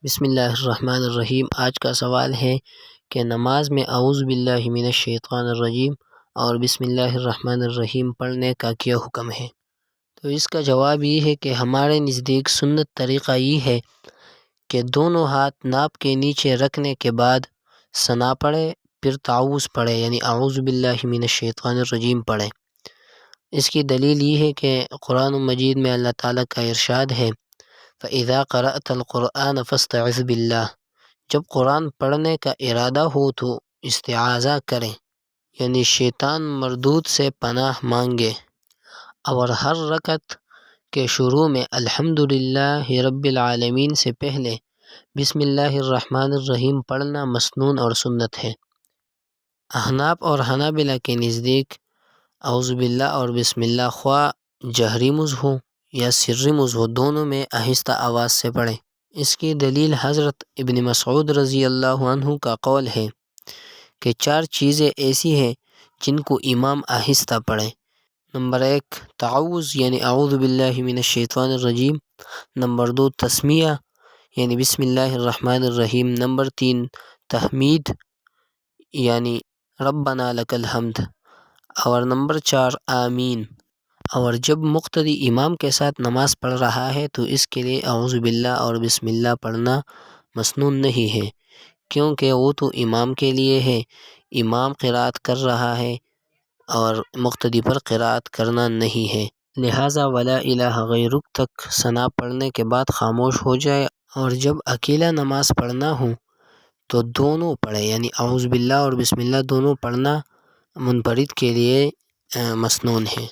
بسم اللہ الرحمن الرحیم۔ آج کا سوال ہے کہ نماز میں اعوذ باللہ من الشیطان الرجیم اور بسم اللہ الرحمن الرحیم پڑھنے کا کیا حکم ہے؟ تو اس کا جواب یہ ہے کہ ہمارے نزدیک سنت طریقہ یہ ہے کہ دونوں ہاتھ ناپ کے نیچے رکھنے کے بعد ثنا پڑھے، پھر تعوذ پڑھے، یعنی اعوذ باللہ من الشیطان الرجیم پڑھے۔ اس کی دلیل یہ ہے کہ قرآن مجید میں اللہ تعالیٰ کا ارشاد ہے فَإِذَا قَرَأْتَ الْقُرْآنَ فَاسْتَعِذْ بِاللَّهِ، جب قرآن پڑھنے کا ارادہ ہو تو استعاذہ کریں، یعنی شیطان مردود سے پناہ مانگے، اور ہر رکعت کے شروع میں الحمدللہ رب العالمین سے پہلے بسم اللہ الرحمن الرحیم پڑھنا مسنون اور سنت ہے۔ احناف اور حنابلہ کے نزدیک اعوذ باللہ اور بسم اللہ خواہ جہری مز ہو یا سری مز ہو، دونوں میں آہستہ آواز سے پڑھیں۔ اس کی دلیل حضرت ابن مسعود رضی اللہ عنہ کا قول ہے کہ 4 چیزیں ایسی ہیں جن کو امام آہستہ پڑھیں۔ نمبر 1 تعوذ یعنی اعوذ باللہ من الشیطان الرجیم۔ نمبر 2 تسمیہ یعنی بسم اللہ الرحمن الرحیم۔ نمبر 3 تحمید یعنی ربنا لک الحمد، اور نمبر 4 آمین۔ اور جب مقتدی امام کے ساتھ نماز پڑھ رہا ہے تو اس کے لیے اعوذ باللہ اور بسم اللہ پڑھنا مسنون نہیں ہے، کیونکہ وہ تو امام کے لیے ہے، امام قرأت کر رہا ہے اور مقتدی پر قرأت کرنا نہیں ہے، لہٰذا ولا الہ غیرک تک ثنا پڑھنے کے بعد خاموش ہو جائے، اور جب اکیلا نماز پڑھنا ہو تو دونوں پڑھے، یعنی اعوذ باللہ اور بسم اللہ دونوں پڑھنا منفرد کے لیے مسنون ہے۔